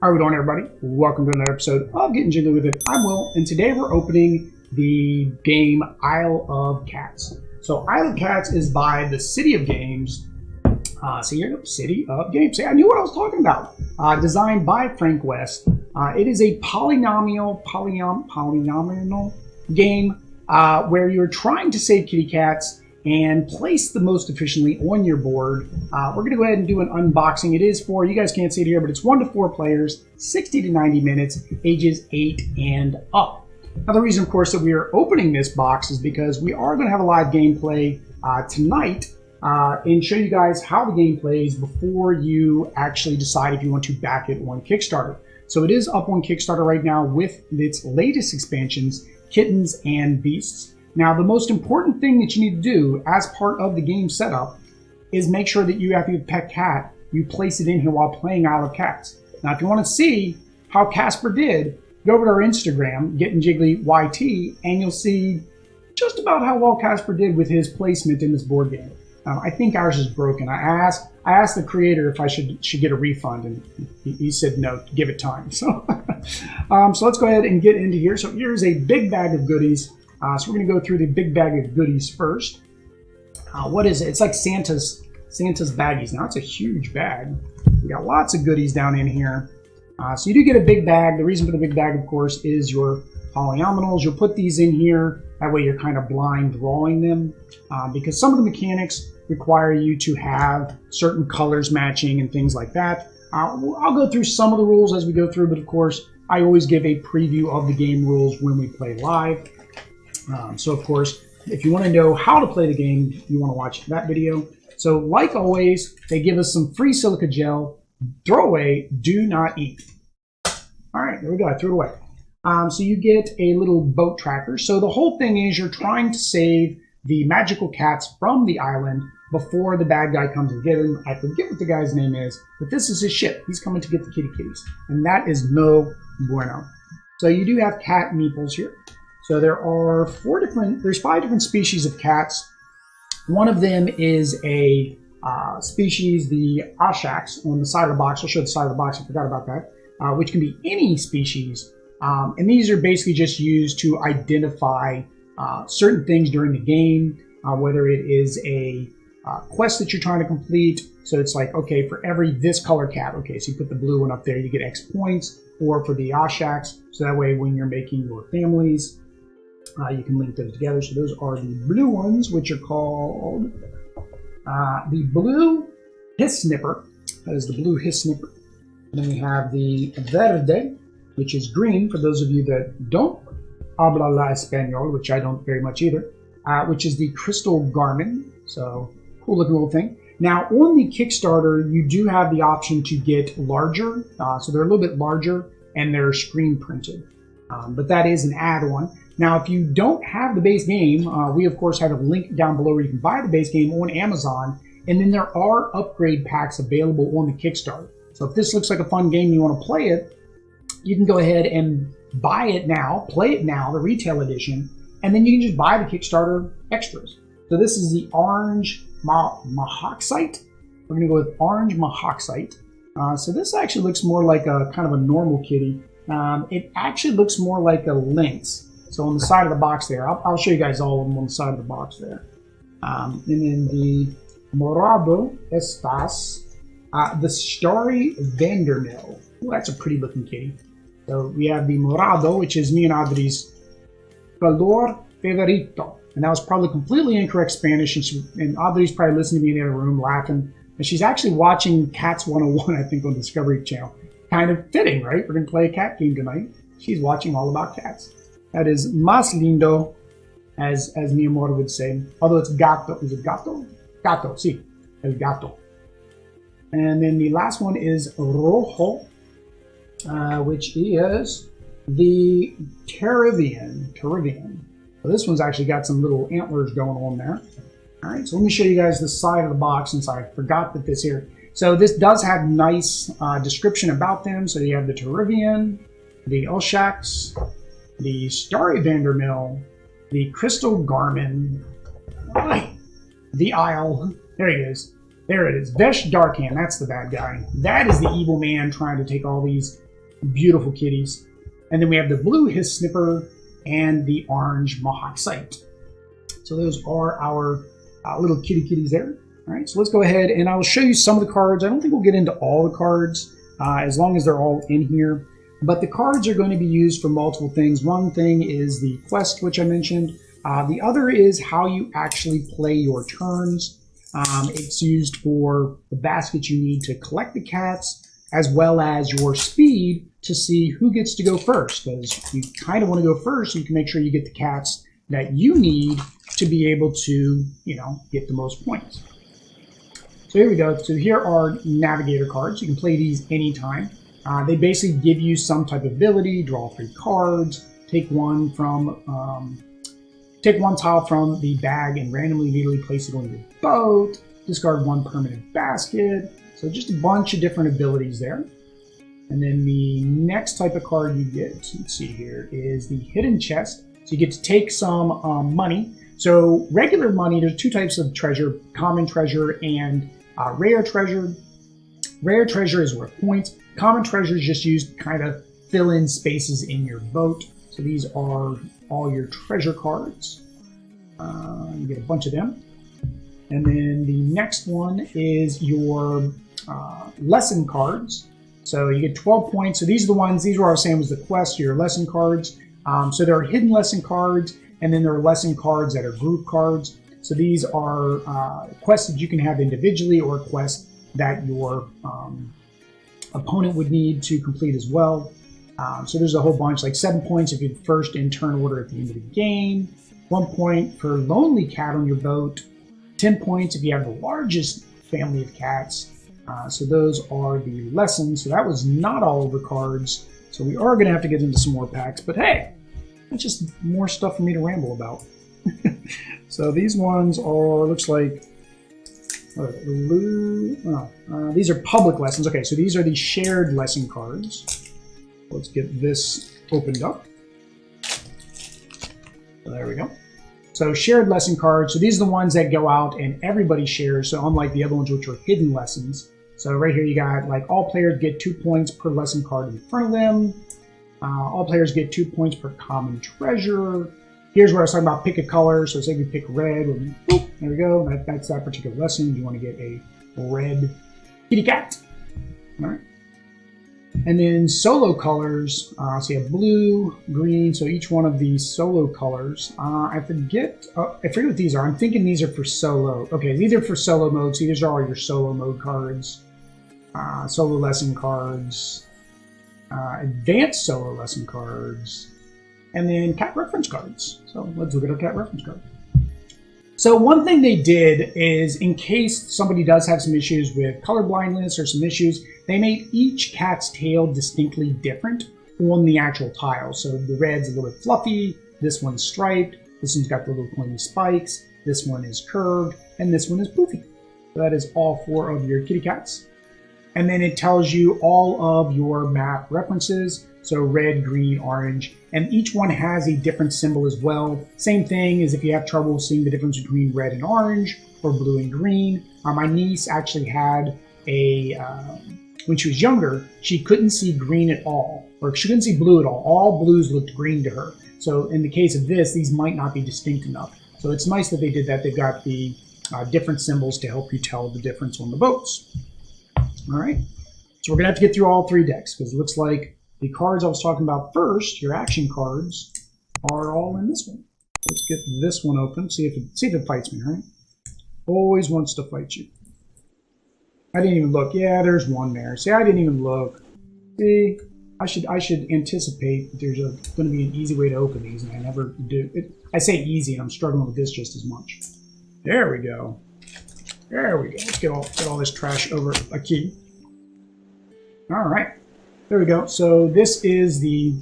How are we doing, everybody? Welcome to another episode of Getting Jiggy With It. I'm Will, and today we're opening the game Isle of Cats. So Isle of Cats is by the City of Games. See here, City of Games. See, I knew what I was talking about. Designed by Frank West. It is a polynomial game where you're trying to save kitty cats and place the most efficiently on your board. We're going to go ahead and do an unboxing. It is for, you guys can't see it here, but it's 1 to 4 players, 60 to 90 minutes, ages 8 and up. Now the reason, of course, that we are opening this box is because we are going to have a live gameplay tonight and show you guys how the game plays before you actually decide if you want to back it on Kickstarter. So it is up on Kickstarter right now with its latest expansions, Kittens and Beasts. Now, the most important thing that you need to do as part of the game setup is make sure that you have your pet cat, you place it in here while playing Isle of Cats. Now, if you want to see how Casper did, go over to our Instagram, Getting Jiggly YT, and you'll see just about how well Casper did with his placement in this board game. I think ours is broken. I asked the creator if I should get a refund, and he said no, give it time. So, so let's go ahead and get into here. So here's a big bag of goodies. So we're going to go through the big bag of goodies first. What is it? It's like Santa's baggies. Now it's a huge bag. We got lots of goodies down in here. So you do get a big bag. The reason for the big bag, of course, is your polyominoals. You'll put these in here. That way you're kind of blind drawing them because some of the mechanics require you to have certain colors matching and things like that. I'll go through some of the rules as we go through, but of course, I always give a preview of the game rules when we play live. So of course, if you want to know how to play the game, you want to watch that video. So like always, they give us some free silica gel. Throw away, do not eat. All right, there we go, I threw it away. So you get a little boat tracker. So the whole thing is you're trying to save the magical cats from the island before the bad guy comes and get them. I forget what the guy's name is, but this is his ship. He's coming to get the kitty kitties, and that is no bueno. So you do have cat meeples here. So there are there's 5 different species of cats. One of them is a species, the Oshax, on the side of the box. I'll show the side of the box, I forgot about that, which can be any species. And these are basically just used to identify certain things during the game, whether it is a quest that you're trying to complete. So it's like, okay, for every this color cat, okay, so you put the blue one up there, you get X points, or for the Oshax, so that way when you're making your families, you can link those together. So those are the blue ones, which are called the blue hiss snipper. That is the blue hiss snipper. And then we have the verde, which is green, for those of you that don't habla la español, which I don't very much either, which is the crystal garmin. So cool looking little thing. Now on the Kickstarter, you do have the option to get larger. So they're a little bit larger and they're screen printed. But that is an add-on. Now, if you don't have the base game, we of course have a link down below where you can buy the base game on Amazon, and then there are upgrade packs available on the Kickstarter. So if this looks like a fun game and you want to play it, you can go ahead and buy it now, play it now, the retail edition, and then you can just buy the Kickstarter extras. So this is the orange mahoxite. We're going to go with orange mahoxite. So this actually looks more like a kind of a normal kitty. It actually looks more like a lynx. So on the side of the box there, I'll show you guys all of them on the side of the box there. And then the Morado Estas, the Starry Vandermill. Well, that's a pretty looking kitty. So we have the Morado, which is me and Adri's color favorito. And that was probably completely incorrect Spanish. And Adri's probably listening to me in the other room laughing. And she's actually watching Cats 101, I think, on Discovery Channel. Kind of fitting, right? We're going to play a cat game tonight. She's watching all about cats. That is más lindo, as mi amor would say. Although it's gato. Is it gato? Gato, sí. El gato. And then the last one is rojo, which is the Terrivian. So this one's actually got some little antlers going on there. All right, so let me show you guys the side of the box since I forgot that this here. So this does have nice description about them. So you have the Terrivian, the Oshax, the Starry Vandermill, the Crystal Garmin, the Isle. There he is. There it is. Vesh Darkhand. That's the bad guy. That is the evil man trying to take all these Beautiful kitties. And then we have the blue hiss snipper and the orange mohawk sight. So those are our little kitties there. All right, so let's go ahead and I'll show you some of the cards. I don't think we'll get into all the cards as long as they're all in here. But the cards are going to be used for multiple things. One thing is the quest, which I mentioned. The other is how you actually play your turns. It's used for the baskets you need to collect the cats, as well as your speed to see who gets to go first. Because you kind of want to go first so you can make sure you get the cats that you need to be able to, get the most points. So here we go. So here are Navigator cards. You can play these anytime. They basically give you some type of ability, draw 3 cards, take one tile from the bag and randomly immediately place it on your boat, discard 1 permanent basket. So just a bunch of different abilities there. And then the next type of card you get, let's see here, is the hidden chest. So you get to take some money. So regular money, there's 2 types of treasure, common treasure and rare treasure. Rare treasure is worth points. Common treasure is just used to kind of fill in spaces in your boat. So these are all your treasure cards. You get a bunch of them. And then the next one is your lesson cards. So you get 12 points. So these are the ones, these are what I was saying was the quest, your lesson cards. So there are hidden lesson cards, and then there are lesson cards that are group cards. So these are quests that you can have individually or quests that your opponent would need to complete as well. So there's a whole bunch, like 7 points if you're first in turn order at the end of the game, 1 point per lonely cat on your boat, 10 points if you have the largest family of cats. So those are the lessons. So that was not all of the cards. So we are going to have to get into some more packs, but hey, it's just more stuff for me to ramble about. So these ones are, looks like, these are public lessons. Okay, so these are the shared lesson cards. Let's get this opened up. So there we go. So shared lesson cards. So these are the ones that go out and everybody shares. So unlike the other ones, which are hidden lessons. So right here you got like all players get 2 points per lesson card in front of them. All players get 2 points per common treasure. Here's where I was talking about pick a color. So say you pick red, and boop, there we go. That's that particular lesson. You want to get a red kitty cat. All right. And then solo colors. So you have blue, green. So each one of these solo colors. I forget what these are. I'm thinking these are for solo. Okay, these are for solo mode. So these are all your solo mode cards. Solo lesson cards. Advanced solo lesson cards. And then cat reference cards. So let's look at our cat reference card. So one thing they did is, in case somebody does have some issues with color blindness or some issues, they made each cat's tail distinctly different on the actual tile. So the red's a little bit fluffy, this one's striped, this one's got the little pointy spikes, this one is curved, and this one is poofy. So that is all 4 of your kitty cats. And then it tells you all of your map references. So red, green, orange, and each one has a different symbol as well. Same thing as if you have trouble seeing the difference between red and orange or blue and green. My niece actually had when she was younger, she couldn't see green at all, or she couldn't see blue at all. All blues looked green to her. So in the case of this, these might not be distinct enough. So it's nice that they did that. They've got the different symbols to help you tell the difference on the boats. All right, so we're gonna have to get through all 3 decks because it looks like the cards I was talking about first, your action cards, are all in this one. Let's get this one open, see if it fights me, right? Always wants to fight you. I didn't even look. Yeah, there's one there. See, I didn't even look. See, I should anticipate that there's going to be an easy way to open these, and I never do. I say easy, and I'm struggling with this just as much. There we go. There we go. Let's get all this trash over a key. All right. There we go. So this is the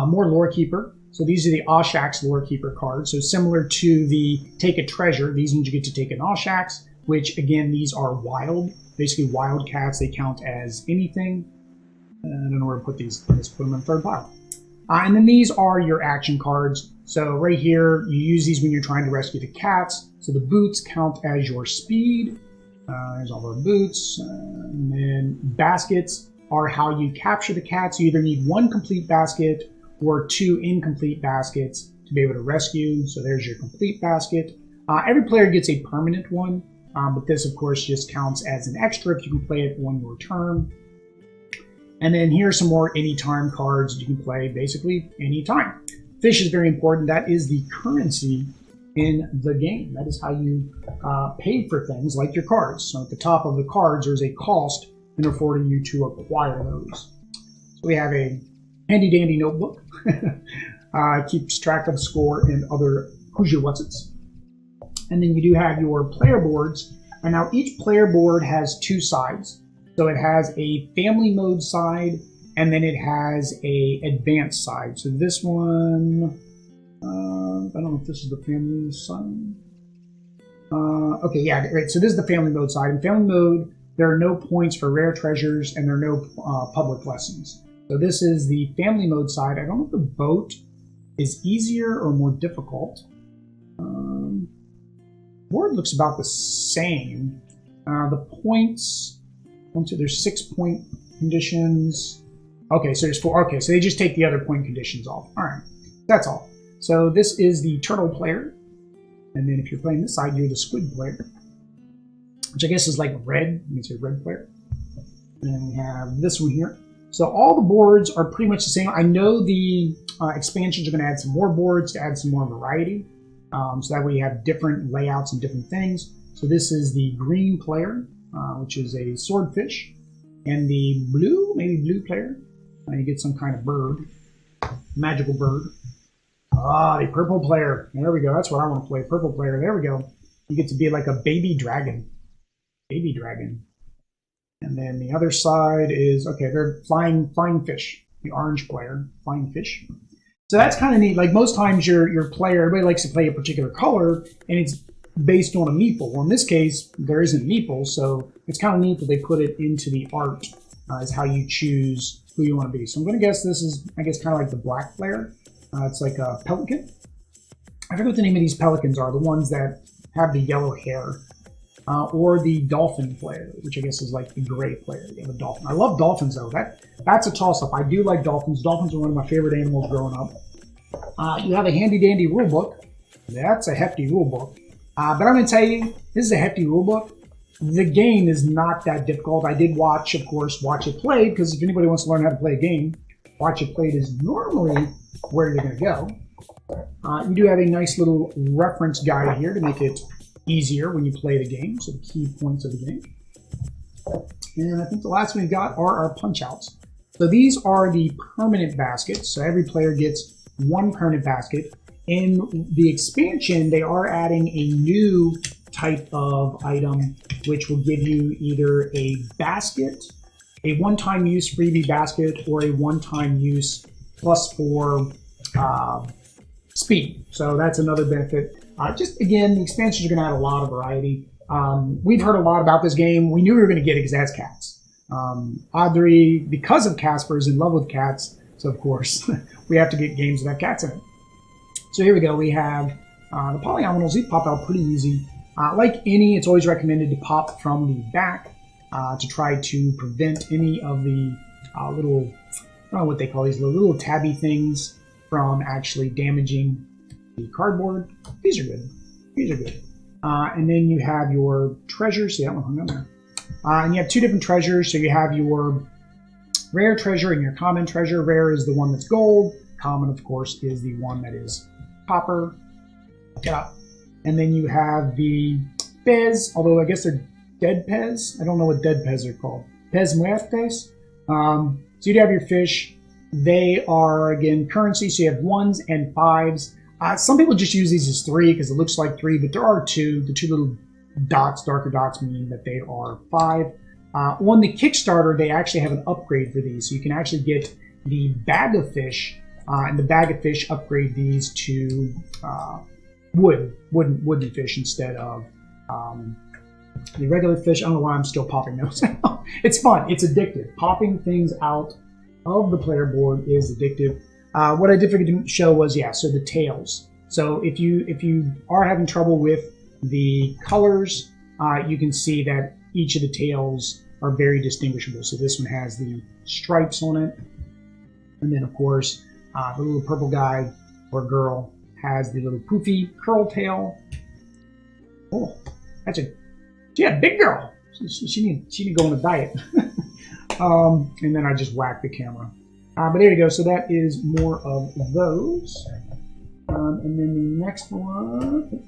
more lore keeper. So these are the Oshax lore keeper cards. So similar to the take a treasure, these ones you get to take an Oshax, which again, these are wild, basically wild cats. They count as anything. I don't know where to put these. Let's put them in 3rd pile. And then these are your action cards. So right here, you use these when you're trying to rescue the cats. So the boots count as your speed. There's all our boots. And then baskets. are how you capture the cats. You either need one complete basket or two incomplete baskets to be able to rescue. So there's your complete basket. Every player gets a permanent one, but this, of course, just counts as an extra if you can play it on your turn. And then here are some more anytime cards that you can play basically anytime. Fish is very important. That is the currency in the game. That is how you pay for things like your cards. So at the top of the cards, there's a cost in order for you to acquire those. So we have a handy dandy notebook. Keeps track of score and other who's your what's-its. And then you do have your player boards. And now each player board has two sides. So it has a family mode side, and then it has a advanced side. So this one, I don't know if this is the family side. Okay, yeah, right. So this is the family mode side. In family mode, there are no points for rare treasures, and there are no public lessons. So this is the family mode side. I don't know if the boat is easier or more difficult. Board looks about the same. The points. There's 6 point conditions. Okay, so there's 4. Okay, so they just take the other point conditions off. All right, that's all. So this is the turtle player. And then if you're playing this side, you're the squid player, which I guess is like red. You can say red player. And then we have this one here. So all the boards are pretty much the same. I know the expansions are going to add some more boards to add some more variety. So that way you have different layouts and different things. So this is the green player, which is a swordfish, and the blue, maybe blue player. You get some kind of bird, magical bird. The purple player. There we go. That's what I want to play. Purple player. There we go. You get to be like a baby dragon. Baby dragon. And then the other side is, okay, they're flying fish. The orange player, flying fish. So that's kind of neat. Like most times your player, everybody likes to play a particular color, and it's based on a meeple. Well, in this case, there isn't meeple, so it's kind of neat that they put it into the art as how you choose who you want to be. So I'm going to guess this is, I guess, kind of like the black player. It's like a pelican. I forget what the name of these pelicans are, the ones that have the yellow hair. Or the dolphin player, which I guess is like the gray player. You have a dolphin. I love dolphins, though. That's a toss-up. I do like dolphins. Dolphins are one of my favorite animals growing up. You have a handy-dandy rule book. That's a hefty rule book. But I'm going to tell you, this is a hefty rule book. The game is not that difficult. I did watch, of course, Watch It Played, because if anybody wants to learn how to play a game, Watch It Played is normally where you're going to go. You do have a nice little reference guide here to make it easier when you play the game, so the key points of the game. And I think the last one we got are our punch outs. So these are the permanent baskets. So every player gets one permanent basket. In the expansion, they are adding a new type of item, which will give you either a basket, a one-time use freebie basket, or a one-time use +4 speed. So that's another benefit. Just again, the expansions are going to add a lot of variety. We've heard a lot about this game. We knew we were going to get it because it has cats. Audrey, because of Casper, is in love with cats. So of course, we have to get games that have cats in it. So here we go. We have the polyominoes. These pop out pretty easy. Like any, it's always recommended to pop from the back to try to prevent any of the little, I don't know what they call these, little tabby things from actually damaging the cardboard. These are good. These are good. And then you have your treasures. See that one hung on there. And you have two different treasures. So you have your rare treasure and your common treasure. Rare is the one that's gold. Common, of course, is the one that is copper. Yeah. And then you have the Pez, although I guess they're dead Pez. I don't know what dead Pez are called. Pez muertes. So you have your fish. They are, again, currency. So you have 1s and 5s. Some people just use these as 3 because it looks like 3, but there are 2. The 2 little dots, darker dots, mean that they are 5. On the Kickstarter, they actually have an upgrade for these. So you can actually get the bag of fish, and the bag of fish upgrade these to wooden fish instead of the regular fish. I don't know why I'm still popping those out. It's fun. It's addictive. Popping things out of the player board is addictive. What I did forget to show was, so the tails. So if you are having trouble with the colors, you can see that each of the tails are very distinguishable. So this one has the stripes on it. And then, of course, the little purple guy or girl has the little poofy curl tail. Oh, big girl. She need to go on a diet. And then I just whacked the camera. But there you go. So that is more of those. And then the next one,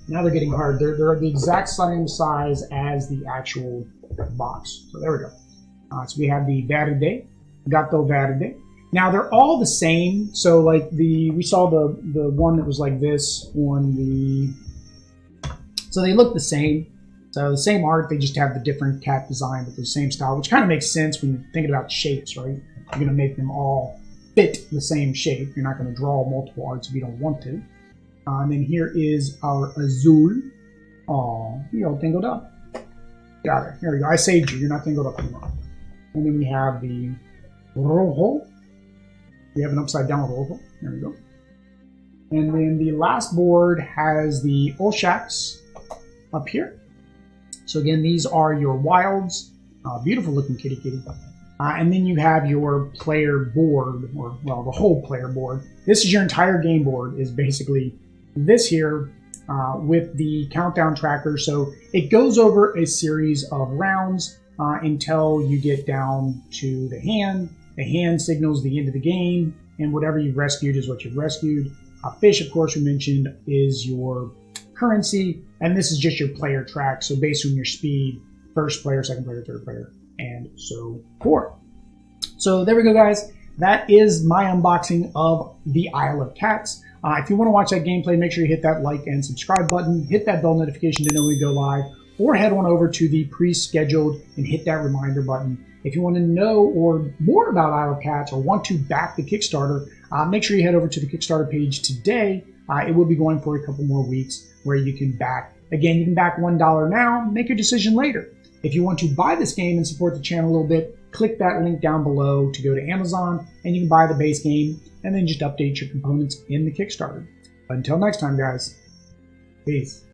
now they're getting hard. They're the exact same size as the actual box. So there we go. So we have the Verde, Gatto Verde. Now they're all the same. So like we saw the one that was like this on the, so they look the same. So the same art, they just have the different cat design, but the same style, which kind of makes sense when you're thinking about shapes, right? You're going to make them all fit the same shape. You're not going to draw multiple arts if you don't want to. And then here is our Azul. Oh, you're all tangled up. Got it. There we go. I saved you. You're not tangled up anymore. And then we have the Rojo. We have an upside down Rojo. There we go. And then the last board has the Oshax up here. So again, these are your wilds. Beautiful looking kitty. And then you have your player board, or well, the whole player board. This is your entire game board, is basically this here with the countdown tracker. So it goes over a series of rounds until you get down to the hand. The hand signals the end of the game, and whatever you've rescued is what you've rescued. Fish, of course, we mentioned, is your currency, and this is just your player track. So based on your speed, first player, second player, third player, and so forth. So there we go, guys. That is my unboxing of the Isle of Cats. If you want to watch that gameplay, make sure you hit that like and subscribe button, hit that bell notification to know when we go live, or head on over to the pre-scheduled and hit that reminder button. If you want to know or more about Isle of Cats or want to back the Kickstarter, make sure you head over to the Kickstarter page today. It will be going for a couple more weeks where you can back. Again, you can back $1 now, make your decision later. If you want to buy this game and support the channel a little bit, click that link down below to go to Amazon, and you can buy the base game and then just update your components in the Kickstarter. But until next time, guys, peace.